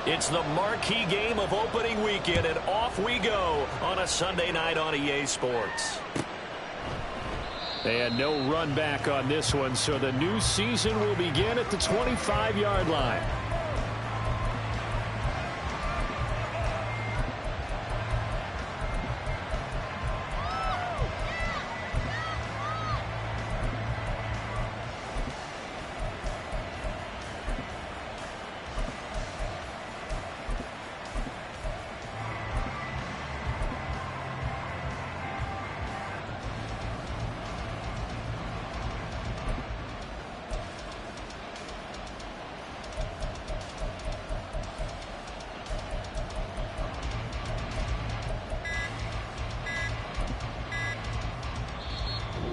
It's the marquee game of opening weekend, and off we go on a Sunday night on EA Sports. And no run back on this one, so the new season will begin at the 25-yard line.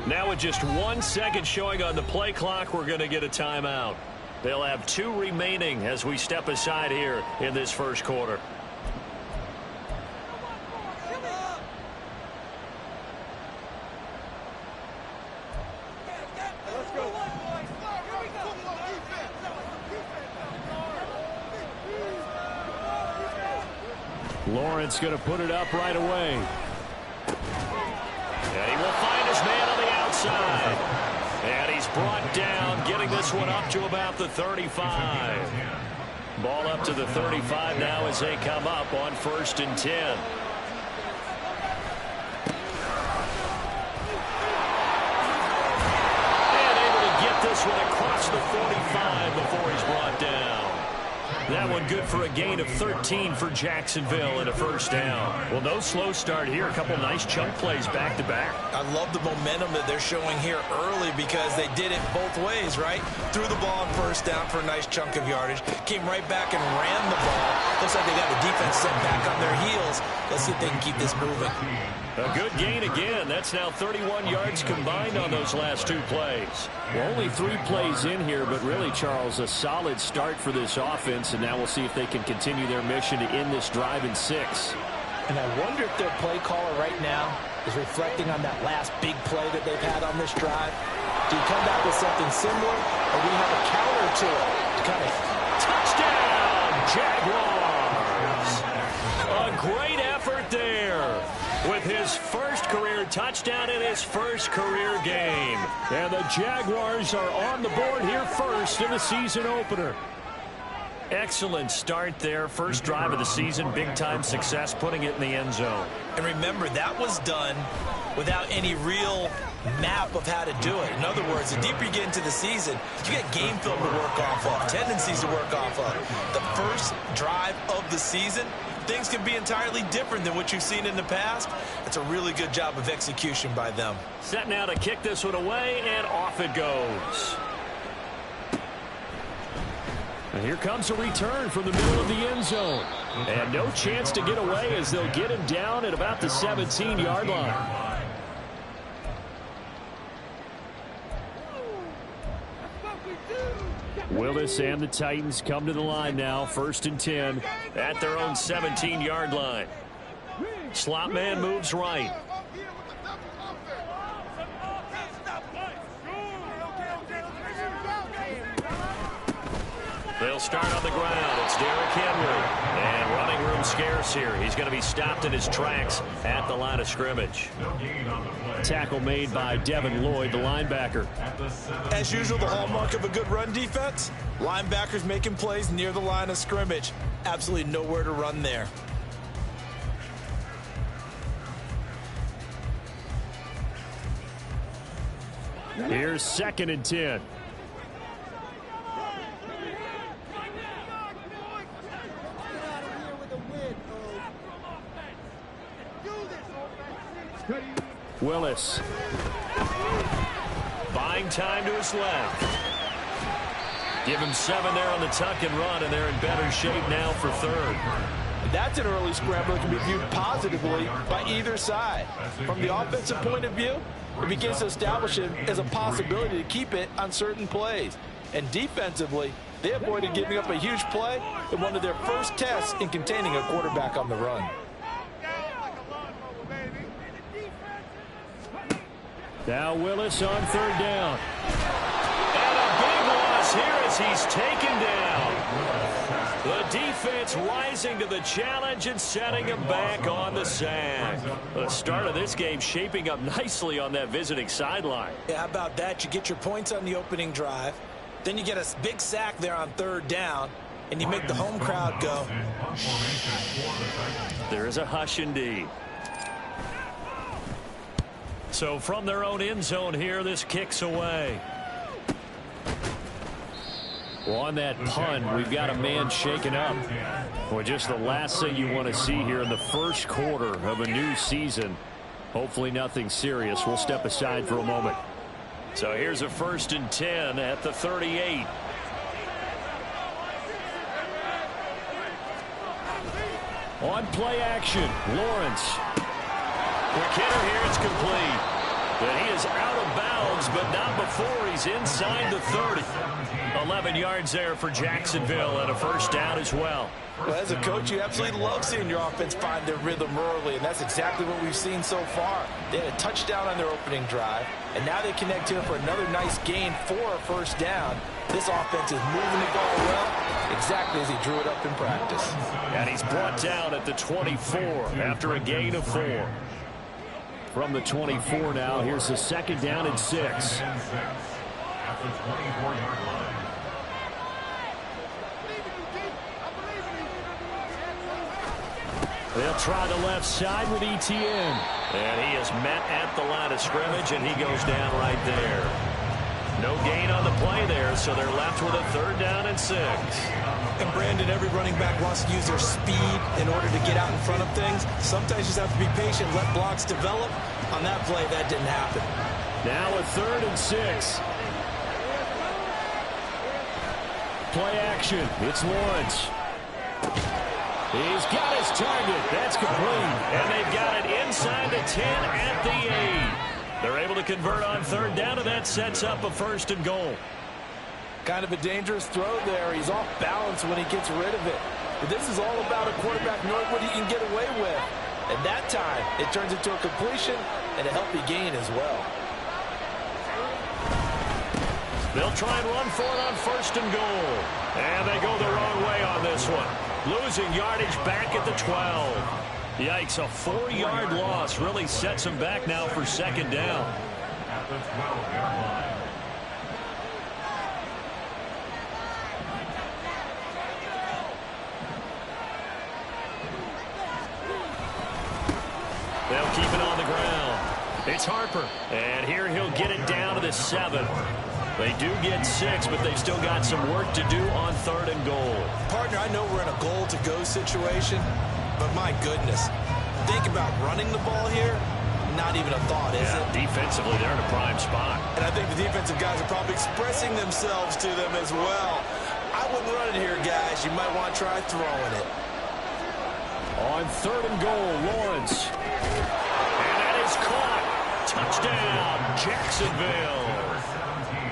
Now with just 1 second showing on the play clock, we're going to get a timeout. They'll have 2 remaining as we step aside here in this first quarter. Lawrence going to put it up right away. And he will find his man on the outside. And he's brought down, getting this one up to about the 35. Ball up to the 35 now as they come up on 1st and 10. And able to get this one across the 45 before he's brought down. That one good for a gain of 13 for Jacksonville and a first down. Well, no slow start here. A couple nice chunk plays back-to-back. I love the momentum that they're showing here early because they did it both ways, right? Threw the ball on first down for a nice chunk of yardage. Came right back and ran the ball. Looks like they got the defense set back on their heels. Let's see if they can keep this moving. A good gain again. That's now 31 yards combined on those last 2 plays. Well, only 3 plays in here, but really, Charles, a solid start for this offense, and now we'll see if they can continue their mission to end this drive in 6. And I wonder if their play caller right now is reflecting on that last big play that they've had on this drive. Do you come back with something similar, or do you have a counter to it to kind of... Touchdown, Jaguars! A great effort there with his first career touchdown in his first career game. And the Jaguars are on the board here first in the season opener. Excellent start there. First drive of the season. Big-time success, putting it in the end zone. And remember, that was done without any real map of how to do it. In other words, the deeper you get into the season, you get game film to work off of, tendencies to work off of. The first drive of the season, things can be entirely different than what you've seen in the past. It's a really good job of execution by them. Set now to kick this one away, and off it goes. And here comes a return from the middle of the end zone. And no chance to get away as they'll get him down at about the 17-yard line. Willis and the Titans come to the line now, 1st and 10. At their own 17-yard line. Slot man moves right. They'll start on the ground. It's Derrick Henry. And running room scarce here. He's going to be stopped in his tracks at the line of scrimmage. Tackle made by Devin Lloyd, the linebacker. As usual, the hallmark of a good run defense, linebackers making plays near the line of scrimmage. Absolutely nowhere to run there. Here's 2nd and 10. Willis. Buying time to his left. Give him 7 there on the tuck and run, and they're in better shape now for 3rd. That's an early scramble that can be viewed positively by either side. From the offensive point of view, it begins to establish it as a possibility to keep it on certain plays. And defensively, they avoided giving up a huge play in one of their first tests in containing a quarterback on the run. Now Willis on 3rd down. And a big loss here as he's taken down. The defense defense rising to the challenge and setting him back on the sack. The start of this game shaping up nicely on that visiting sideline. Yeah, how about that? You get your points on the opening drive. Then you get a big sack there on third down, and you make the home crowd go. There is a hush indeed. So from their own end zone here, this kicks away. Well, on that punt, we've got a man shaken up. Well, just the last thing you want to see here in the first quarter of a new season. Hopefully nothing serious. We'll step aside for a moment. So here's a 1st and 10 at the 38. On play action, Lawrence. Quick hitter here, it's complete. But he is out of bounds, but not before he's inside the 30. 11 yards there for Jacksonville and a 1st down as well. Well, as a coach, you absolutely love seeing your offense find their rhythm early, and that's exactly what we've seen so far. They had a touchdown on their opening drive, and now they connect here for another nice gain for a 1st down. This offense is moving the ball well, exactly as he drew it up in practice. And he's brought down at the 24 after a gain of 4. From the 24 now, here's the 2nd down and 6. They'll try the left side with Etienne. And he is met at the line of scrimmage, and he goes down right there. No gain on the play there, so they're left with a 3rd down and 6. And Brandon, every running back wants to use their speed in order to get out in front of things. Sometimes you just have to be patient, let blocks develop. On that play, that didn't happen. Now a 3rd and 6. Play action. It's Lawrence. He's got his target. That's complete. And they've got it inside the 10 at the 8. They're able to convert on 3rd down, and that sets up a 1st and goal. Kind of a dangerous throw there. He's off balance when he gets rid of it. But this is all about a quarterback knowing what he can get away with. And that time, it turns into a completion and a healthy gain as well. They'll try and run for it on 1st and goal. And they go the wrong way on this one. Losing yardage back at the 12. Yikes, a 4-yard loss really sets them back now for 2nd down. At the 12-yard line. They'll keep it on the ground. It's Harper. And here he'll get it down to the 7. They do get 6, but they've still got some work to do on 3rd and goal. Partner, I know we're in a goal-to-go situation, but my goodness. Think about running the ball here. Not even a thought, is it? Defensively, they're in a prime spot. And I think the defensive guys are probably expressing themselves to them as well. I wouldn't run it here, guys. You might want to try throwing it. On 3rd and goal, Lawrence. And that is caught. Touchdown, Jacksonville.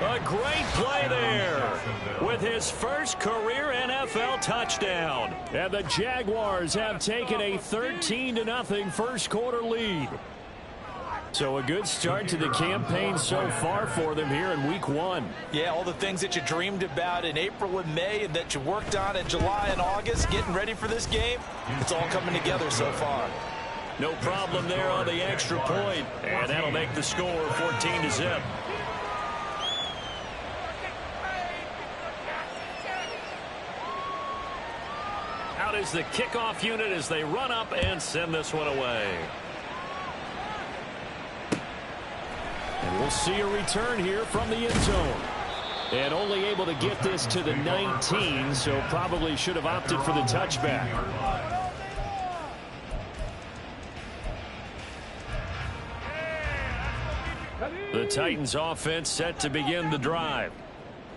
A great play there with his first career NFL touchdown. And the Jaguars have taken a 13-0 first quarter lead. So a good start to the campaign so far for them here in week 1. Yeah, all the things that you dreamed about in April and May and that you worked on in July and August, getting ready for this game, it's all coming together so far. No problem there on the extra point, and that'll make the score 14-0. Out is the kickoff unit as they run up and send this one away. And we'll see a return here from the end zone. And only able to get this to the 19, so probably should have opted for the touchback. The Titans offense set to begin the drive.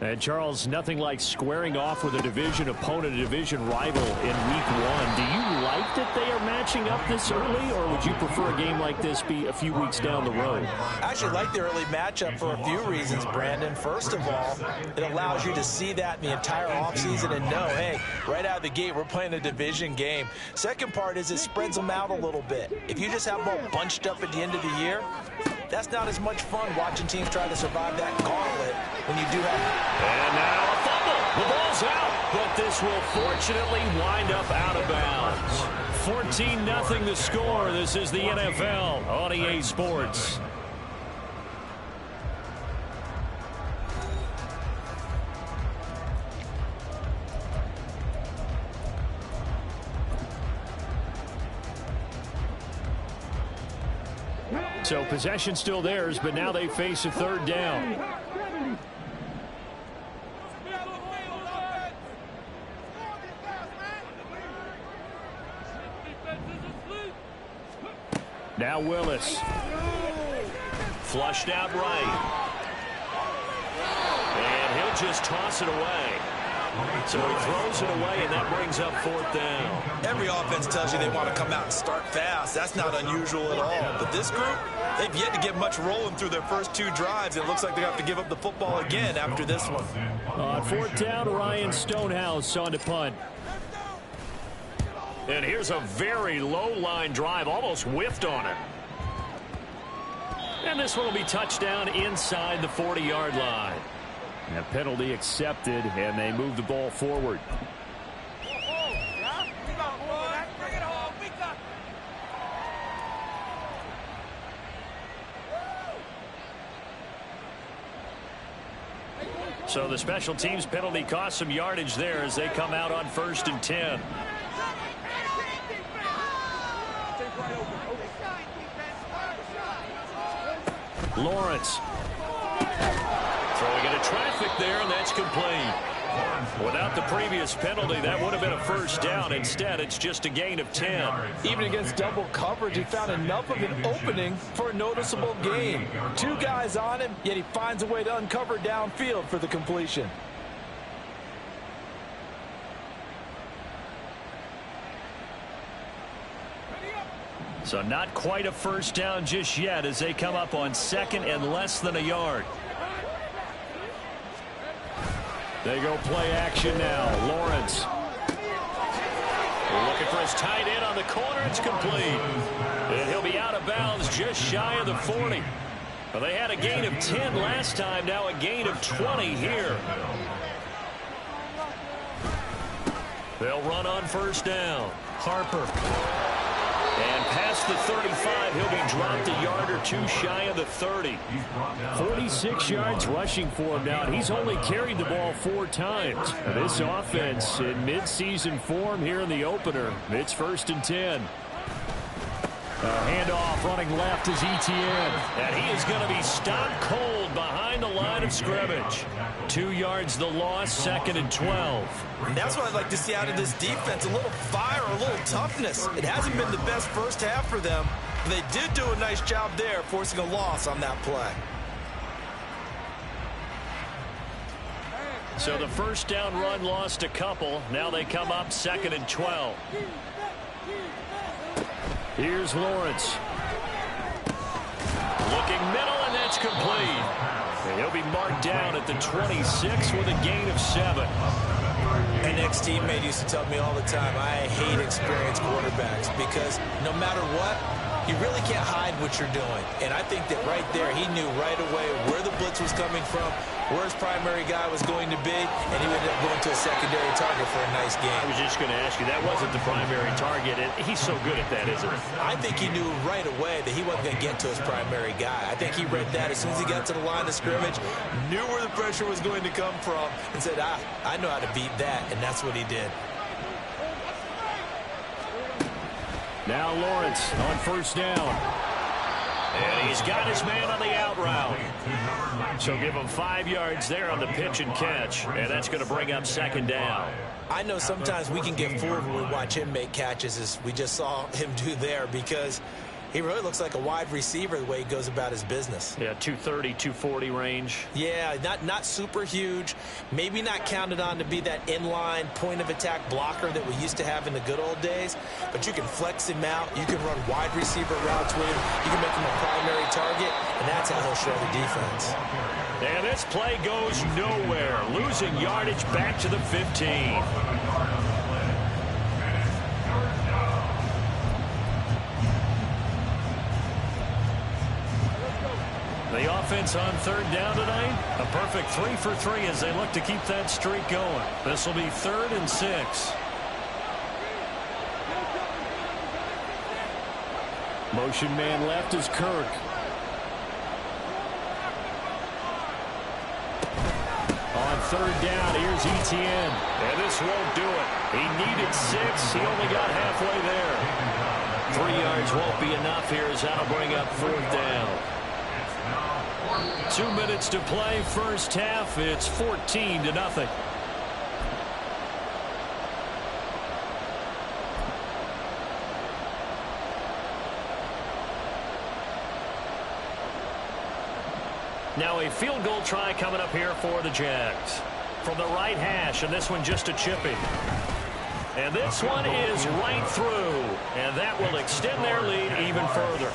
And Charles, nothing like squaring off with a division opponent, a division rival in week 1. Do you like that they are matching up this early, or would you prefer a game like this be a few weeks down the road? I actually like the early matchup for a few reasons, Brandon. First of all, it allows you to see that in the entire offseason and know, hey, right out of the gate, we're playing a division game. Second part is it spreads them out a little bit. If you just have them all bunched up at the end of the year, that's not as much fun watching teams try to survive that gauntlet when you do have... And now a fumble. The ball's out, but this will fortunately wind up out of bounds. 14-0 the score. This is the NFL on EA Sports. So possession still theirs, but now they face a third down. Now Willis. Flushed out right. And he'll just toss it away. So he throws it away, and that brings up fourth down. Every offense tells you they want to come out and start fast. That's not unusual at all. But this group, they've yet to get much rolling through their first two drives. It looks like they have to give up the football again after this one. On fourth down, Ryan Stonehouse on to punt. And here's a very low-line drive, almost whiffed on it. And this one will be touchdown inside the 40-yard line. A penalty accepted, and they move the ball forward. So the special teams penalty cost some yardage there as they come out on 1st and 10. Lawrence. Throwing into traffic there, and that's complete. Without the previous penalty, that would have been a first down. Instead, it's just a gain of 10. Even against double coverage, he found enough of an opening for a noticeable gain. Two guys on him, yet he finds a way to uncover downfield for the completion. So not quite a first down just yet as they come up on 2nd and less than a yard. They go play action now. Lawrence. Looking for his tight end on the corner. It's complete. And he'll be out of bounds just shy of the 40. Well, they had a gain of 10 last time. Now a gain of 20 here. They'll run on first down. Harper. And past the 35, he'll be dropped a yard or two shy of the 30. 46 yards rushing for him now, and he's only carried the ball 4 times. This offense in midseason form here in the opener. It's 1st and 10. Handoff running left is Etienne. And he is going to be stopped cold behind the line of scrimmage. 2 yards the loss, 2nd and 12. And that's what I'd like to see out of this defense. A little fire, a little toughness. It hasn't been the best first half for them. But they did do a nice job there, forcing a loss on that play. So the first down run lost a couple. Now they come up 2nd and 12. Here's Lawrence. Looking middle, and that's complete. And he'll be marked down at the 26 with a gain of 7. An ex-teammate used to tell me all the time, I hate experienced quarterbacks because no matter what, you really can't hide what you're doing. And I think that right there, he knew right away where the blitz was coming from, where his primary guy was going to be, and he ended up going to a secondary target for a nice game. I was just going to ask you, that wasn't the primary target. He's so good at that, isn't he? I think he knew right away that he wasn't going to get to his primary guy. I think he read that as soon as he got to the line of scrimmage, knew where the pressure was going to come from, and said, I know how to beat that, and that's what he did. Now Lawrence on first down. And he's got his man on the out route. So give him 5 yards there on the pitch and catch. And that's going to bring up 2nd down. I know sometimes we can get fooled when we watch him make catches, as we just saw him do there, because he really looks like a wide receiver the way he goes about his business. Yeah, 230, 240 range. Yeah, not super huge. Maybe not counted on to be that inline point-of-attack blocker that we used to have in the good old days. But you can flex him out. You can run wide receiver routes with him. You can make him a primary target, and that's how he'll show the defense. And this play goes nowhere. Losing yardage back to the 15. The offense on third down tonight, a perfect 3 for 3 as they look to keep that streak going. This will be 3rd and 6. Motion man left is Kirk. On third down, here's Etienne. And this won't do it. He needed 6. He only got halfway there. 3 yards won't be enough here as that'll bring up 4th down. 2 minutes to play, first half. It's 14-0. Now a field goal try coming up here for the Jags. From the right hash, and this one just a chipping. And this one is right through. And that will extend their lead even further.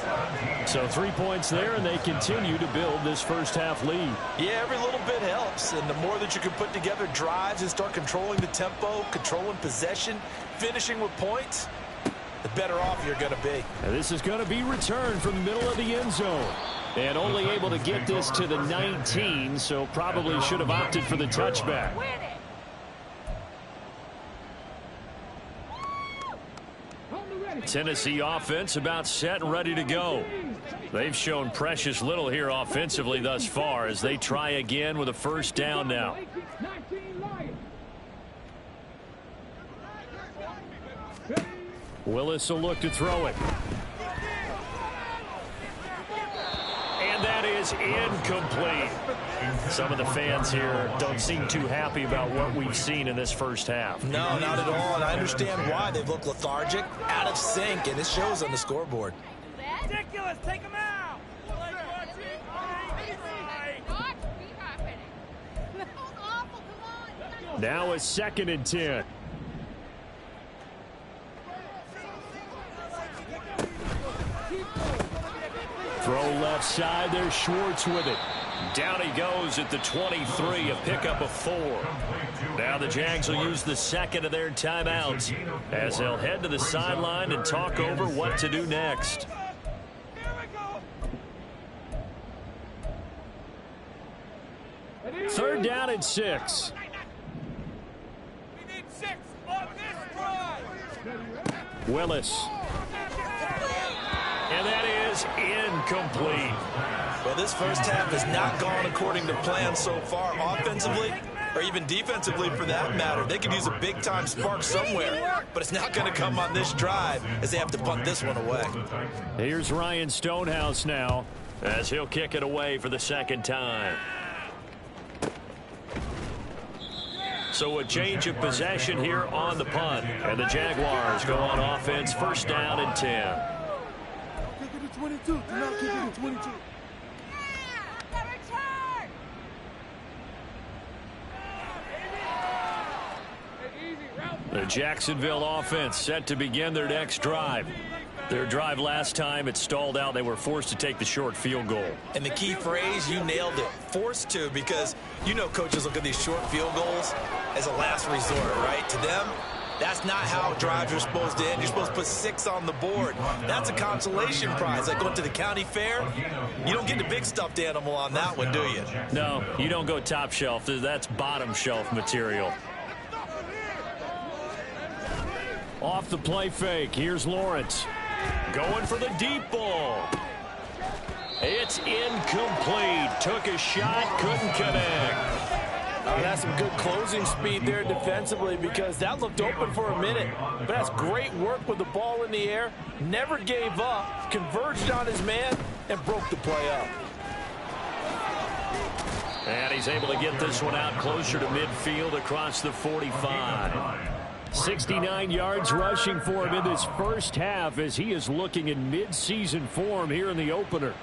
So 3 points there, and they continue to build this first half lead. Yeah, every little bit helps. And the more that you can put together drives and start controlling the tempo, controlling possession, finishing with points, the better off you're going to be. And this is going to be returned from the middle of the end zone. And only able to get this to the 19, so probably should have opted for the touchback. Tennessee offense about set and ready to go. They've shown precious little here offensively thus far as they try again with a first down now. Willis will look to throw it. And that is incomplete. Some of the fans here don't seem too happy about what we've seen in this first half. No, not at all, and I understand why. They've looked lethargic, out of sync, and it shows on the scoreboard. Ridiculous! Take him out! Now a 2nd and 10. Throw left side. There's Schwartz with it. Down he goes at the 23, a pickup of 4. Now the Jags will use the second of their timeouts as they'll head to the sideline and talk over what to do next. Third down and 6. We need 6 on this drive! Willis. And that is incomplete. Well, this first half has not gone according to plan so far offensively or even defensively for that matter. They could use a big-time spark somewhere, but it's not going to come on this drive as they have to punt this one away. Here's Ryan Stonehouse now as he'll kick it away for the second time. So a change of possession here on the punt. And the Jaguars go on offense, first down and 10. 22. Do not kick it at 22. The Jacksonville offense set to begin their next drive. Their drive last time, it stalled out. They were forced to take the short field goal. And the key phrase, you nailed it, forced to, because you know coaches look at these short field goals as a last resort, right? To them, that's not how drives are supposed to end. You're supposed to put 6 on the board. That's a consolation prize. Like going to the county fair, you don't get the big stuffed animal on that one, do you? No, you don't go top shelf. That's bottom shelf material. off the play fake. Here's Lawrence. Going for the deep ball. It's incomplete. Took a shot, couldn't connect. That's some good closing speed there defensively, because that looked open for a minute. But that's great work with the ball in the air. Never gave up, converged on his man, and broke the play up. And he's able to get this one out closer to midfield across the 45. 69 yards rushing for him in this first half as he is looking in mid-season form here in the opener.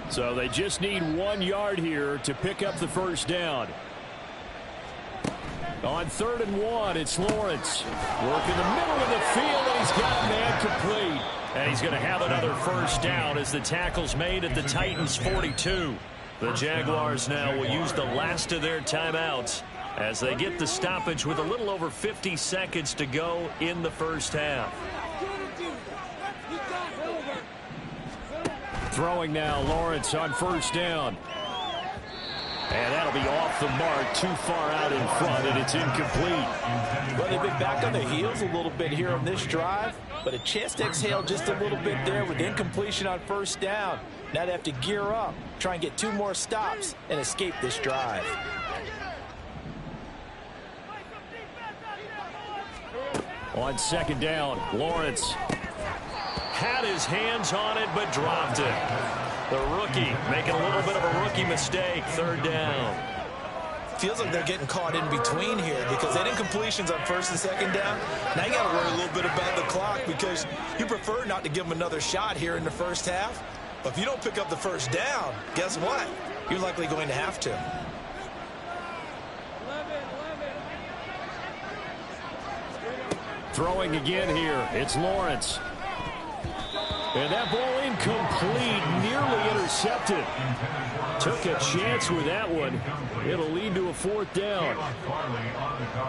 So they just need 1 yard here to pick up the first down. On 3rd and 1, it's Lawrence. Work in the middle of the field, and he's got a man complete. And he's going to have another first down as the tackle's made at the Titans' 42. The Jaguars now will use the last of their timeouts as they get the stoppage with a little over 50 seconds to go in the first half. Throwing now, Lawrence on first down. And that'll be off the mark, too far out in front, and it's incomplete. Well, they've been back on their heels a little bit here on this drive, but a chance to exhale just a little bit there with incompletion on first down. Now they have to gear up, try and get 2 more stops, and escape this drive. On second down, Lawrence had his hands on it, but dropped it. The rookie making a little bit of a rookie mistake, third down. Feels like they're getting caught in between here because they didn't completions on first and second down. Now you got to worry a little bit about the clock because you prefer not to give them another shot here in the first half. But if you don't pick up the first down, guess what? You're likely going to have to. Throwing again here, it's Lawrence. And that ball incomplete, nearly intercepted. Took a chance with that one. It'll lead to a fourth down.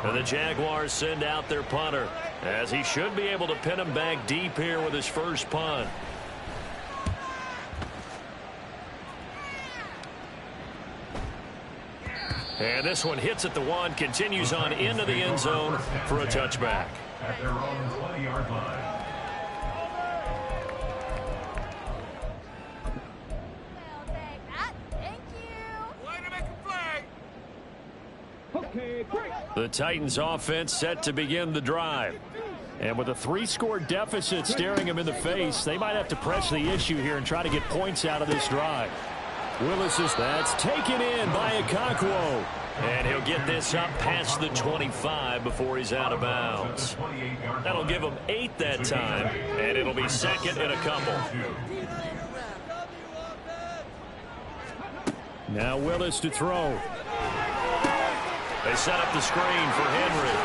And the Jaguars send out their punter, as he should be able to pin him back deep here with his first punt. And this one hits at the 1, continues on into the end zone for a touchback. At their own 20-yard line. The Titans offense set to begin the drive. And with a 3-score deficit staring them in the face, they might have to press the issue here and try to get points out of this drive. Willis is that's taken in by Okonkwo. And he'll get this up past the 25 before he's out of bounds. That'll give him 8 that time, and it'll be second and a couple. Now Willis to throw. They set up the screen for Henry.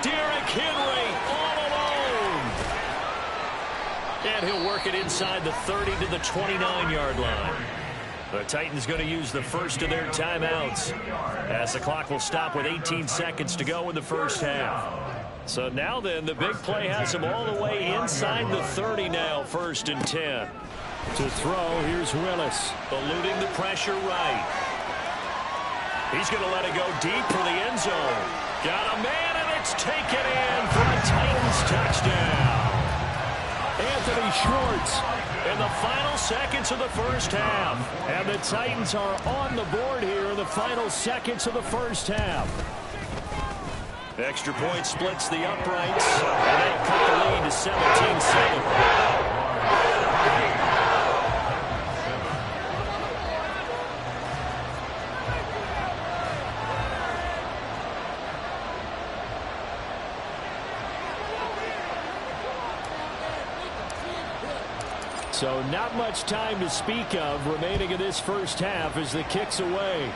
Derrick Henry all alone. And he'll work it inside the 30 to the 29-yard line. The Titans going to use the first of their timeouts as the clock will stop with 18 seconds to go in the first half. So now then, the big play has him all the way inside the 30 now, 1st and 10. To throw, here's Willis. Eluding the pressure right. He's going to let it go deep for the end zone. Got a man, and it's taken in for a Titans touchdown. Anthony Schwartz in the final seconds of the first half. And the Titans are on the board here in the final seconds of the first half. Extra point splits the uprights, and they cut the lead to 17-7. So not much time to speak of remaining in this first half as the kick's away.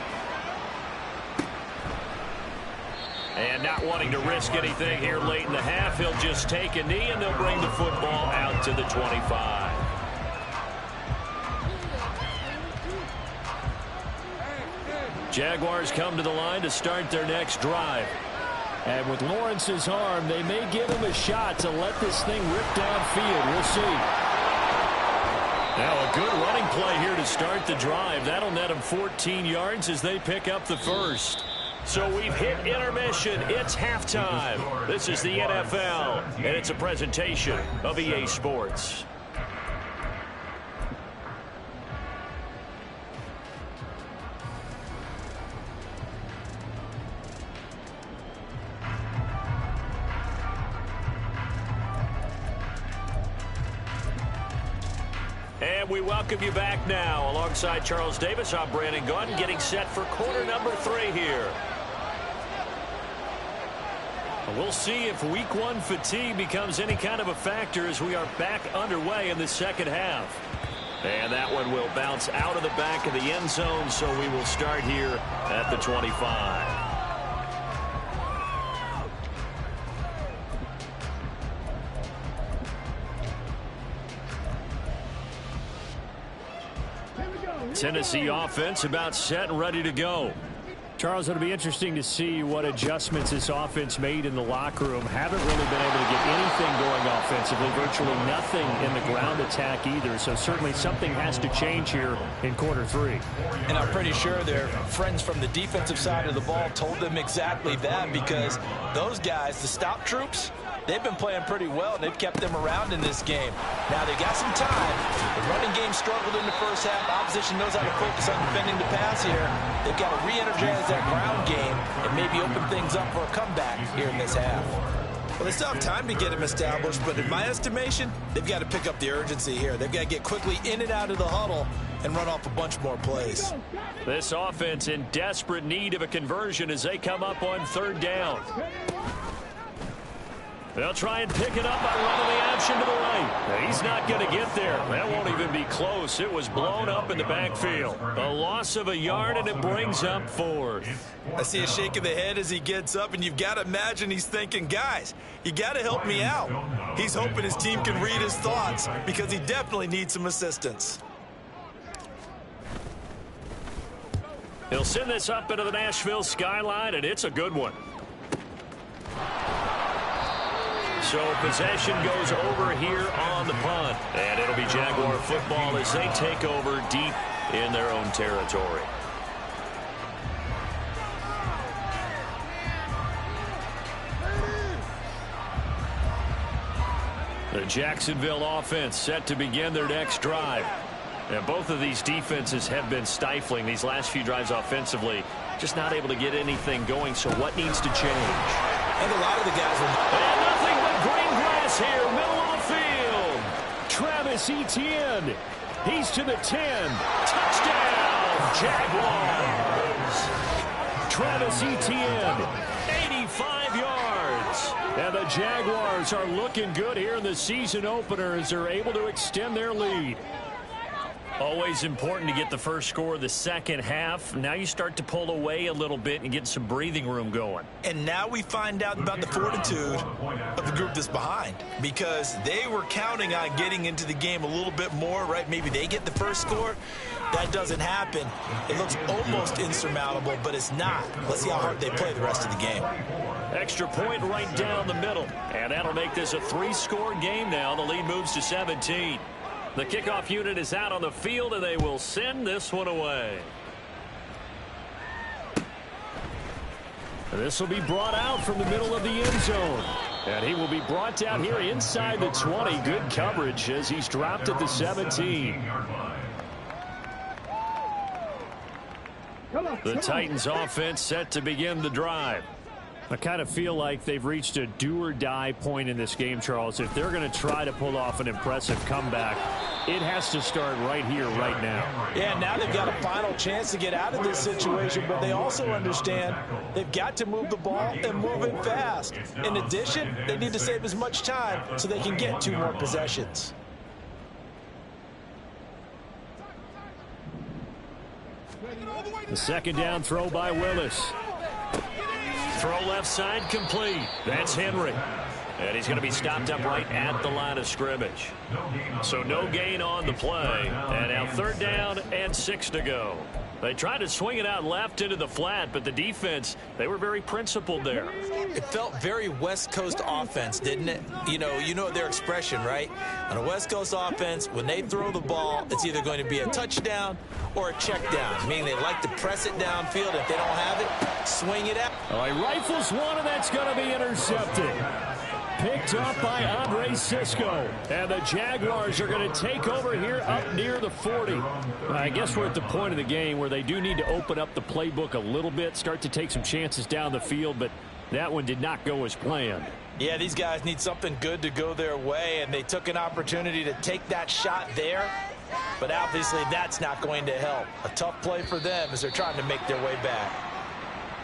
And not wanting to risk anything here late in the half, he'll just take a knee and they'll bring the football out to the 25. Jaguars come to the line to start their next drive. And with Lawrence's arm, they may give him a shot to let this thing rip downfield. We'll see. Now a good running play here to start the drive. That'll net them 14 yards as they pick up the first. So we've hit intermission. It's halftime. This is the NFL, and it's a presentation of EA Sports. And we welcome you back now. Alongside Charles Davis, I'm Brandon Gunn, getting set for quarter number 3 here. We'll see if week 1 fatigue becomes any kind of a factor as we are back underway in the second half. And that one will bounce out of the back of the end zone, so we will start here at the 25. Tennessee offense about set and ready to go. Charles, it'll be interesting to see what adjustments this offense made in the locker room. Haven't really been able to get anything going offensively, virtually nothing in the ground attack either. So certainly something has to change here in quarter 3. And I'm pretty sure their friends from the defensive side of the ball told them exactly that, because those guys, the stop troops, they've been playing pretty well, and they've kept them around in this game. Now, they got some time. The running game struggled in the first half. Opposition knows how to focus on defending the pass here. They've got to re-energize that ground game and maybe open things up for a comeback here in this half. Well, they still have time to get him established, but in my estimation, they've got to pick up the urgency here. They've got to get quickly in and out of the huddle and run off a bunch more plays. This offense in desperate need of a conversion as they come up on 3rd down. They'll try and pick it up by running the option to the right. He's not going to get there. That won't even be close. It was blown up in the backfield. A loss of a yard, and it brings up 4th. I see a shake of the head as he gets up, and you've got to imagine he's thinking, guys, you got to help me out. He's hoping his team can read his thoughts because he definitely needs some assistance. He'll send this up into the Nashville skyline, and it's a good one. So possession goes over here on the punt. And it'll be Jaguar football as they take over deep in their own territory. The Jacksonville offense set to begin their next drive. And both of these defenses have been stifling these last few drives offensively. Just not able to get anything going. So what needs to change? And a lot of the guys will... And nothing but green grass here, middle of the field. Travis Etienne. He's to the 10. Touchdown, Jaguars. Travis Etienne, 85 yards. And the Jaguars are looking good here in the season opener as they're able to extend their lead. Always important to get the first score of the second half. Now you start to pull away a little bit and get some breathing room going. And now we find out about the fortitude of the group that's behind, because they were counting on getting into the game a little bit more, right? Maybe they get the first score. That doesn't happen. It looks almost insurmountable, but it's not. Let's see how hard they play the rest of the game. Extra point right down the middle. And that'll make this a 3-score game now. The lead moves to 17. The kickoff unit is out on the field, and they will send this one away. This will be brought out from the middle of the end zone. And he will be brought down here inside the 20. Good coverage as he's dropped at the 17. The Titans offense set to begin the drive. I kind of feel like they've reached a do-or-die point in this game, Charles. If they're going to try to pull off an impressive comeback, it has to start right here, right now. Yeah, now they've got a final chance to get out of this situation, but they also understand they've got to move the ball and move it fast. In addition, they need to save as much time so they can get 2 more possessions. The second down throw by Willis. Throw left side complete. That's Henry. And he's going to be stopped up right at the line of scrimmage. So no gain on the play. And now 3rd down and 6 to go. They tried to swing it out left into the flat, but the defense, they were very principled there. It felt very West Coast offense, didn't it? You know their expression, right? On a West Coast offense, when they throw the ball, it's either going to be a touchdown or a check down, meaning they like to press it downfield. If they don't have it, swing it out. All right, rifles one, and that's going to be intercepted. Picked up by Andre Cisco. And the Jaguars are going to take over here up near the 40. I guess we're at the point of the game where they do need to open up the playbook a little bit, start to take some chances down the field, but that one did not go as planned. Yeah, these guys need something good to go their way, and they took an opportunity to take that shot there. But obviously that's not going to help. A tough play for them as they're trying to make their way back.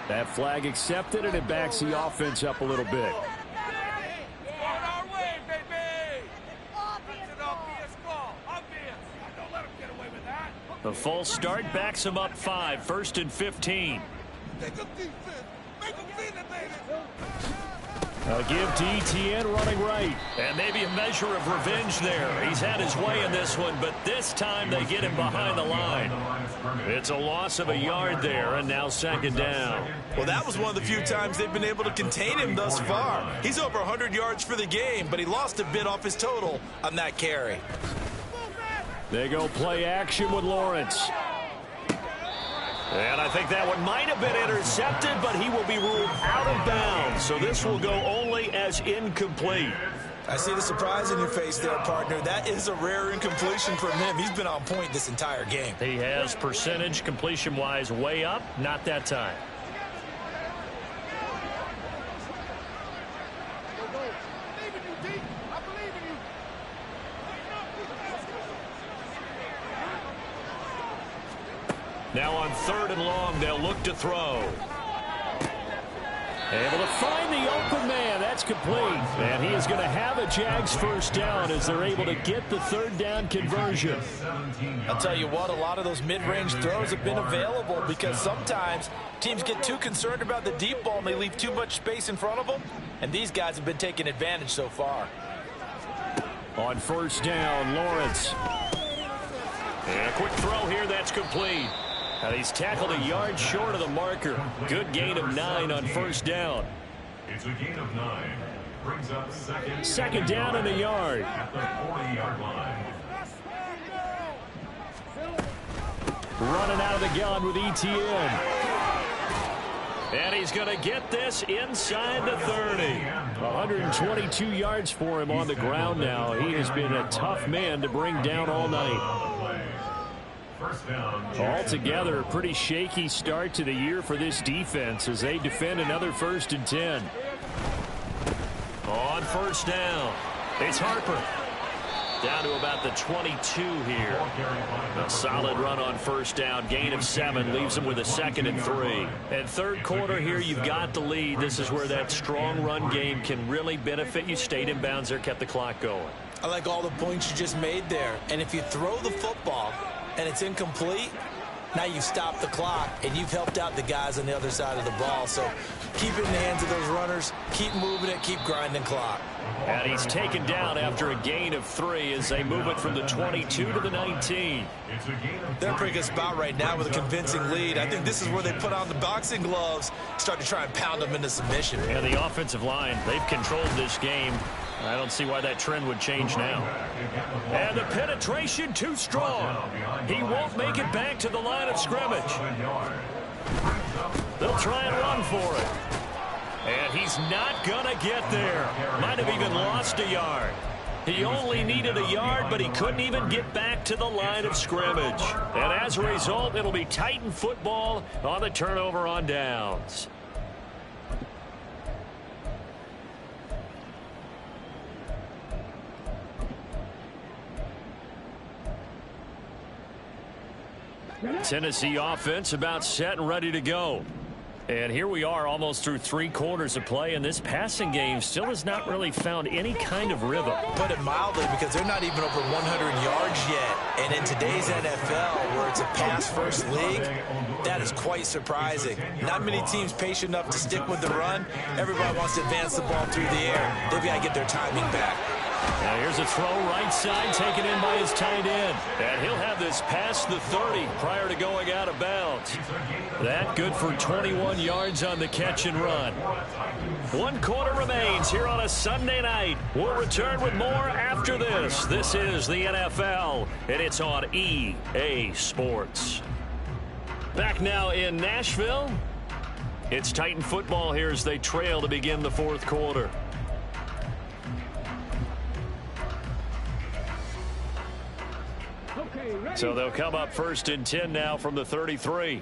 That flag accepted, and it backs the offense up a little bit. The false start backs him up 5, 1st and 15. A give to Etienne running right. And maybe a measure of revenge there. He's had his way in this one, but this time they get him behind the line. It's a loss of a yard there, and now second down. Well, that was one of the few times they've been able to contain him thus far. He's over 100 yards for the game, but he lost a bit off his total on that carry. They go play action with Lawrence. And I think that one might have been intercepted, but he will be ruled out of bounds. So this will go only as incomplete. I see the surprise in your face there, partner. That is a rare incompletion from him. He's been on point this entire game. He has percentage completion-wise way up, not that time. Now on 3rd and long, they'll look to throw. Able to find the open man. That's complete. And he is going to have a Jags first down as they're able to get the 3rd down conversion. I'll tell you what, a lot of those mid-range throws have been available because sometimes teams get too concerned about the deep ball and they leave too much space in front of them. And these guys have been taking advantage so far. On 1st down, Lawrence. And a quick throw here, that's complete. And he's tackled a yard short of the marker. Good gain of 9 on 1st down. It's a gain of 9. Brings up second down in a yard. At the 40-yard line. Running out of the gun with Etienne. And he's going to get this inside the 30. 122 yards for him on the ground now. He has been a tough man to bring down all night. Altogether, a pretty shaky start to the year for this defense as they defend another 1st and 10. On 1st down, it's Harper. Down to about the 22 here. A solid run on 1st down. Gain of 7 leaves them with a 2nd and 3. And 3rd quarter here, you've got the lead. This is where that strong run game can really benefit you. Stayed in bounds there, kept the clock going. I like all the points you just made there. And if you throw the football and it's incomplete, now you've stopped the clock and you've helped out the guys on the other side of the ball. So keep it in the hands of those runners, keep moving it, keep grinding clock. And he's taken down after a gain of 3 as they move it from the 22 to the 19. They're a pretty good spot right now with a convincing lead. I think this is where they put on the boxing gloves, start to try and pound them into submission. And the offensive line, they've controlled this game. I don't see why that trend would change now. And the penetration too strong. He won't make it back to the line of scrimmage. They'll try and run for it. And he's not going to get there. Might have even lost a yard. He only needed a yard, but he couldn't even get back to the line of scrimmage. And as a result, it'll be Titan football on the turnover on downs. Tennessee offense about set and ready to go. And here we are almost through 3 quarters of play, and this passing game still has not really found any kind of rhythm. Put it mildly, because they're not even over 100 yards yet. And in today's NFL, where it's a pass-first league, that is quite surprising. Not many teams patient enough to stick with the run. Everybody wants to advance the ball through the air. They've got to get their timing back. Now here's a throw right side taken in by his tight end. And he'll have this past the 30 prior to going out of bounds. That good for 21 yards on the catch and run. 1 quarter remains here on a Sunday night. We'll return with more after this. This is the NFL, and it's on EA Sports. Back now in Nashville. It's Titan football here as they trail to begin the 4th quarter. So they'll come up 1st and 10 now from the 33.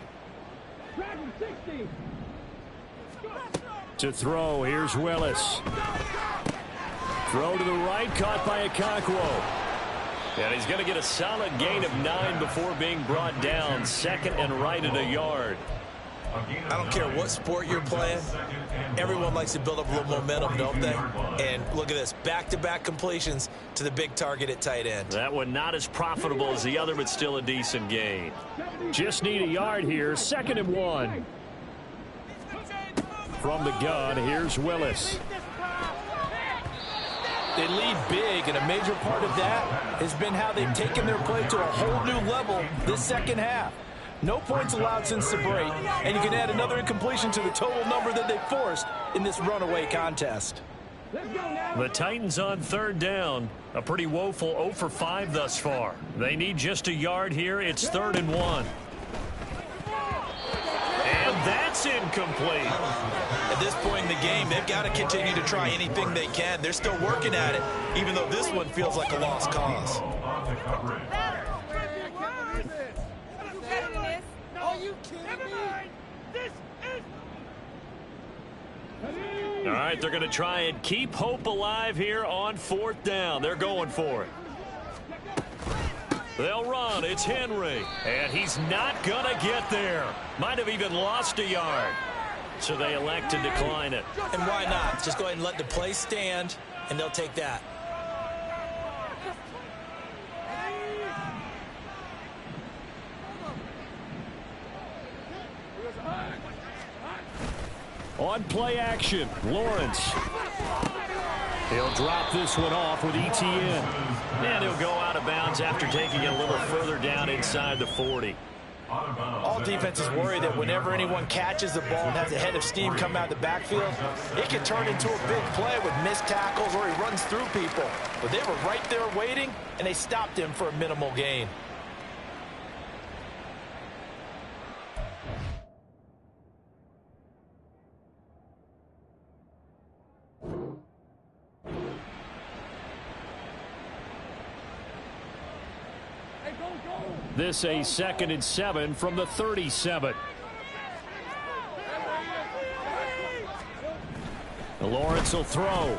To throw, here's Willis. Throw to the right, caught by Okonkwo. And he's going to get a solid gain of 9 before being brought down. 2nd and right at a yard. I don't care what sport you're playing. Everyone likes to build up a little momentum, don't they? And look at this. Back-to-back completions to the big target at tight end. That one not as profitable as the other, but still a decent gain. Just need a yard here. 2nd and 1. From the gun, here's Willis. They lead big, and a major part of that has been how they've taken their play to a whole new level this second half. No points allowed since the break, and you can add another incompletion to the total number that they forced in this runaway contest. The Titans on third down. A pretty woeful 0 for 5 thus far. They need just a yard here. It's 3rd and 1. And that's incomplete. At this point in the game, they've got to continue to try anything they can. They're still working at it, even though this one feels like a lost cause. All right, they're going to try and keep hope alive here on 4th down. They're going for it. They'll run. It's Henry. And he's not going to get there. Might have even lost a yard. So they elect to decline it. And why not? Just go ahead and let the play stand, and they'll take that. On play action, Lawrence. He'll drop this one off with Etienne. And he'll go out of bounds after taking it a little further down inside the 40. All defenses worry that whenever anyone catches the ball and has a head of steam come out of the backfield, it can turn into a big play with missed tackles or he runs through people. But they were right there waiting, and they stopped him for a minimal gain. This a 2nd and 7 from the 37. Lawrence will throw.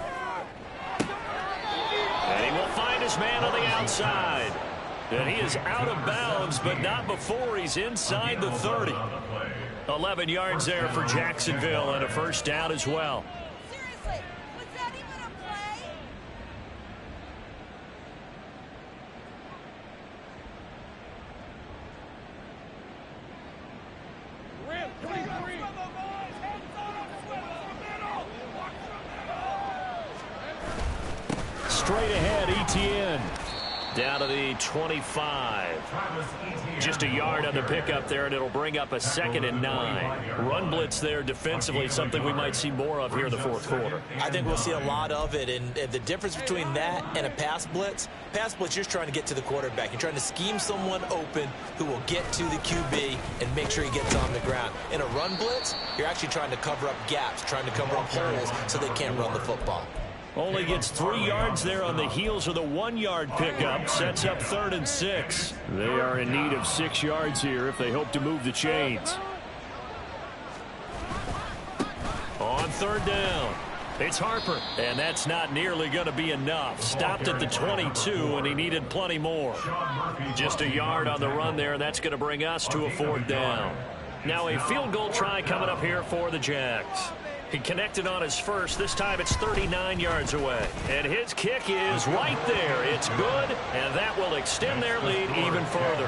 And he will find his man on the outside. And he is out of bounds, but not before he's inside the 30. 11 yards there for Jacksonville and a first down as well. Seriously, was that even a play? Straight ahead, Etienne. Down to the 25. Just a yard on the pickup there, and it'll bring up a 2nd and 9. Run blitz there defensively, something we might see more of here in the 4th quarter. I think we'll see a lot of it, and the difference between that and a pass blitz, you're trying to get to the quarterback. You're trying to scheme someone open who will get to the QB and make sure he gets on the ground. In a run blitz, you're actually trying to cover up gaps, trying to cover up holes so they can't run the football. Only gets 3 yards there on the heels of the 1-yard pickup. Sets up 3rd and 6. They are in need of 6 yards here if they hope to move the chains. On 3rd down, it's Harper. And that's not nearly going to be enough. Stopped at the 22, and he needed plenty more. Just a yard on the run there, and that's going to bring us to a 4th down. Now a field goal try coming up here for the Jags. He connected on his first. This time it's 39 yards away. And his kick is right there. It's good, and that will extend their lead even further.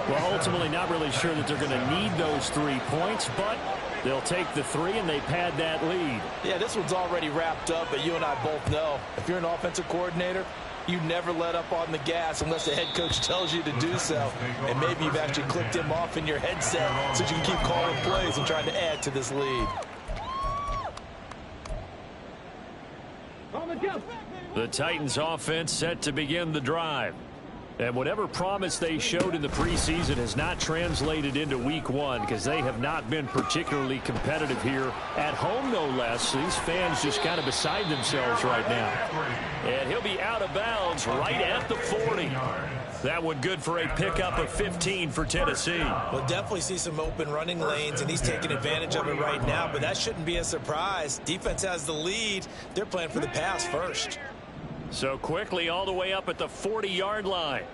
Well, ultimately not really sure that they're going to need those 3 points, but they'll take the 3 and they pad that lead. Yeah, this one's already wrapped up, but you and I both know if you're an offensive coordinator, you never let up on the gas unless the head coach tells you to do so. And maybe you've actually clicked him off in your headset so you can keep calling plays and trying to add to this lead. The Titans offense set to begin the drive. And whatever promise they showed in the preseason has not translated into week 1 because they have not been particularly competitive here at home, no less. These fans just kind of beside themselves right now. And he'll be out of bounds right at the 40. That one good for a pickup of 15 for Tennessee. We'll definitely see some open running lanes, and he's taking advantage of it right now, but that shouldn't be a surprise. Defense has the lead. They're playing for the pass first. So quickly all the way up at the 40-yard line.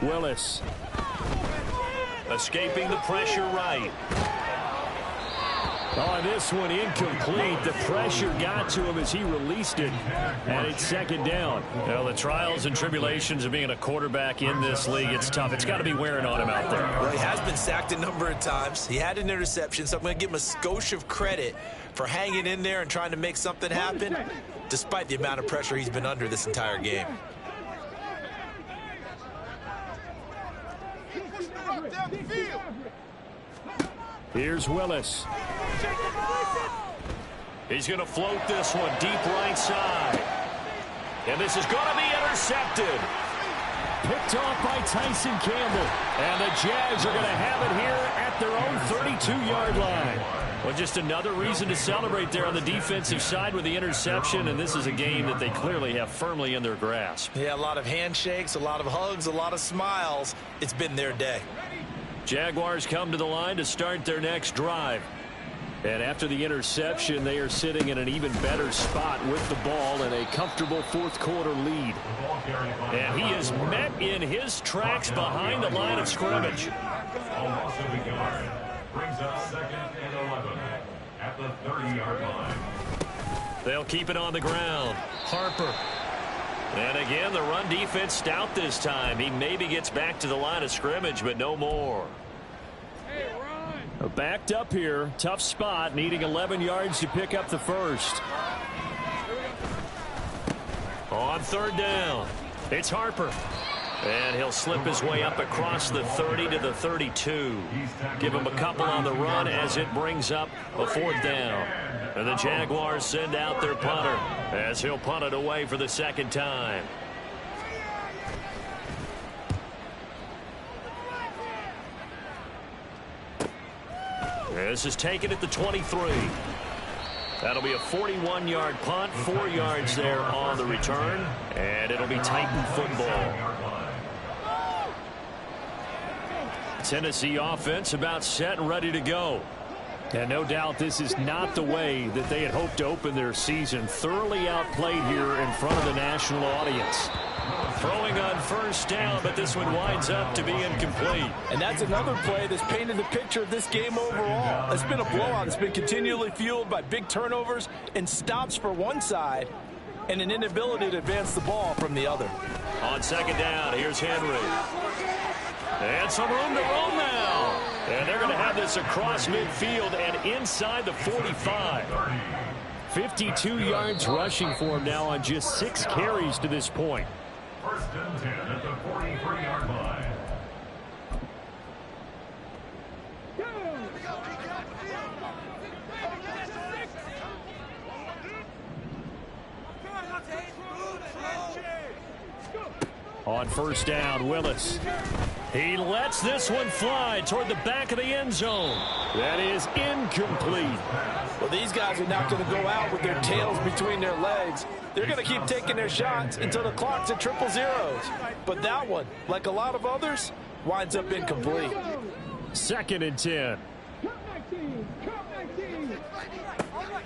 Willis. Escaping the pressure right. Oh, this one incomplete. The pressure got to him as he released it, and it's second down. Well, the trials and tribulations of being a quarterback in this league, it's tough. It's got to be wearing on him out there. Well, he has been sacked a number of times. He had an interception, so I'm going to give him a skosh of credit for hanging in there and trying to make something happen, despite the amount of pressure he's been under this entire game. Here's Willis. He's going to float this one deep right side. And this is going to be intercepted. Picked off by Tyson Campbell. And the Jags are going to have it here at their own 32-yard line. Well, just another reason to celebrate there on the defensive side with the interception, and this is a game that they clearly have firmly in their grasp. Yeah, a lot of handshakes, a lot of hugs, a lot of smiles. It's been their day. Jaguars come to the line to start their next drive. And after the interception, they are sitting in an even better spot with the ball and a comfortable fourth-quarter lead. And he is met in his tracks behind the line of scrimmage. A loss of a yard brings up 2nd and 11 at the 30-yard line. They'll keep it on the ground. Harper. And again, the run defense stout this time. He maybe gets back to the line of scrimmage, but no more. Backed up here. Tough spot. Needing 11 yards to pick up the first. On third down, it's Harper. And he'll slip his way up across the 30 to the 32. Give him a couple on the run as it brings up a fourth down. And the Jaguars send out their punter as he'll punt it away for the second time. This is taken at the 23. That'll be a 41-yard punt, 4 yards there on the return, and it'll be Titan football. Tennessee offense about set and ready to go. And no doubt this is not the way that they had hoped to open their season. Thoroughly outplayed here in front of the national audience. Throwing on first down, but this one winds up to be incomplete. And that's another play that's painted the picture of this game overall. It's been a blowout. It's been continually fueled by big turnovers and stops for one side and an inability to advance the ball from the other. On second down, here's Henry. And some room to roam now. And they're going to have this across midfield and inside the 45. 52 yards rushing for him now on just 6 carries to this point. First and 10 at the 43-yard line. On first down, Willis. He lets this one fly toward the back of the end zone. That is incomplete. Well, these guys are not going to go out with their tails between their legs. They're going to keep taking their shots until the clock's at 000. But that one, like a lot of others, winds up incomplete. 2nd and 10.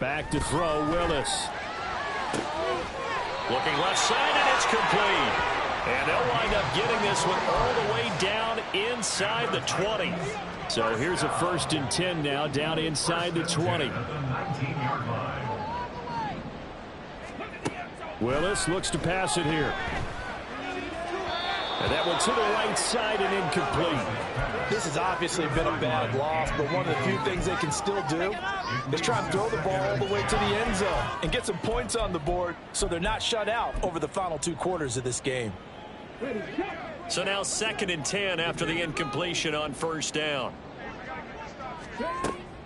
Back to throw, Willis. Looking left side, and it's complete. And they'll wind up getting this one all the way down inside the 20. So here's a 1st and 10 now, down inside the 20. Willis looks to pass it here. And that one to the right side and incomplete. This has obviously been a bad loss, but one of the few things they can still do is try and throw the ball all the way to the end zone and get some points on the board so they're not shut out over the final 2 quarters of this game. So now 2nd and 10 after the incompletion on first down.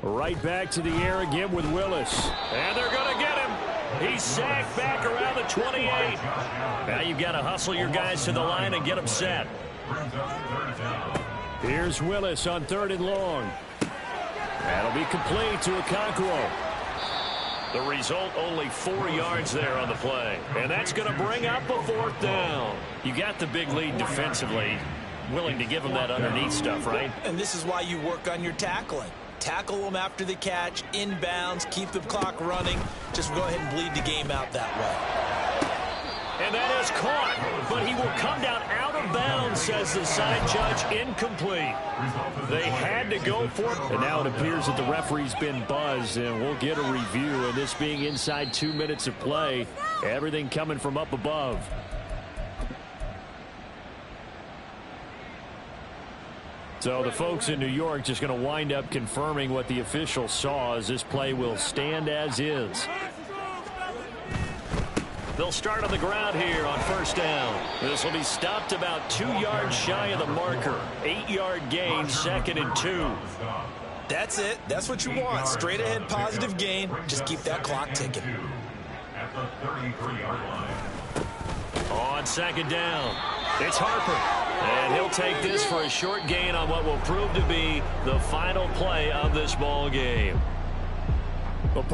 Right back to the air again with Willis. And they're going to get him. He's sacked back around the 28. Now you've got to hustle your guys to the line and get them set. Here's Willis on 3rd and long. That'll be complete to Okonkwo. The result, only 4 yards there on the play. And that's going to bring up a 4th down. You got the big lead defensively. Willing to give them that underneath stuff, right? And this is why you work on your tackling. Tackle them after the catch, inbounds, keep the clock running. Just go ahead and bleed the game out that way. And that is caught, but he will come down out of bounds, says the side judge. Incomplete. They had to go for it. And now it appears that the referee's been buzzed, and we'll get a review. And this being inside 2 minutes of play, everything coming from up above. So the folks in New York just going to wind up confirming what the official saw, as this play will stand as is. They'll start on the ground here on first down. This will be stopped about 2 yards shy of the marker. 8-yard gain, 2nd and 2. That's it. That's what you want. Straight ahead positive gain. Just keep that clock ticking. At the 33-yard line. On 2nd down, it's Harper. And he'll take this for a short gain on what will prove to be the final play of this ball game. Well,